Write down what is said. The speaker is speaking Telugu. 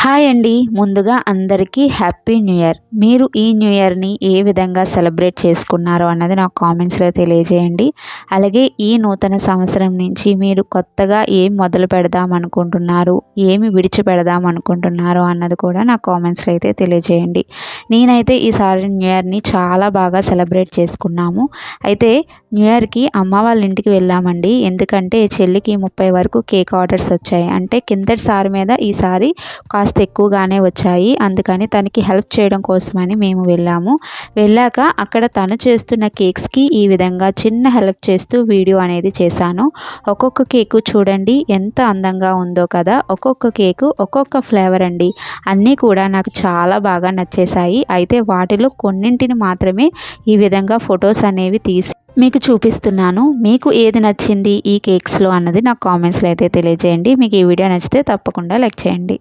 హాయ్ అండి. ముందుగా అందరికీ హ్యాపీ న్యూ ఇయర్. మీరు ఈ న్యూ ఇయర్ని ఏ విధంగా సెలబ్రేట్ చేసుకున్నారో అన్నది నాకు కామెంట్స్లో తెలియజేయండి. అలాగే ఈ నూతన సంవత్సరం నుంచి మీరు కొత్తగా ఏం మొదలు పెడదాం అనుకుంటున్నారు, ఏమి విడిచిపెడదాం అనుకుంటున్నారో అన్నది కూడా నాకు కామెంట్స్లో అయితే తెలియజేయండి. నేనైతే ఈసారి న్యూ ఇయర్ని చాలా బాగా సెలబ్రేట్ చేసుకున్నాము. అయితే న్యూ ఇయర్కి అమ్మ వాళ్ళ ఇంటికి వెళ్ళామండి. ఎందుకంటే చెల్లికి 30 వరకు కేక్ ఆర్డర్స్ వచ్చాయి. అంటే కిందటిసారి మీద ఈసారి కాస్త ఎక్కువగానే వచ్చాయి. అందుకని తనకి హెల్ప్ చేయడం కోసమని మేము వెళ్ళాక అక్కడ తను చేస్తున్న కేక్స్కి ఈ విధంగా చిన్న హెల్ప్ చేస్తూ వీడియో అనేది చేశాను. ఒక్కొక్క కేకు చూడండి ఎంత అందంగా ఉందో కదా. ఒక్కొక్క కేకు ఒక్కొక్క ఫ్లేవర్ అండి. అన్నీ కూడా నాకు చాలా బాగా నచ్చేసాయి. అయితే వాటిలో కొన్నింటిని మాత్రమే ఈ విధంగా ఫొటోస్ అనేవి తీసి మీకు చూపిస్తున్నాను. మీకు ఏది నచ్చింది ఈ కేక్స్లో అన్నది నాకు కామెంట్స్లో అయితే తెలియజేయండి. మీకు ఈ వీడియో నచ్చితే తప్పకుండా లైక్ చేయండి.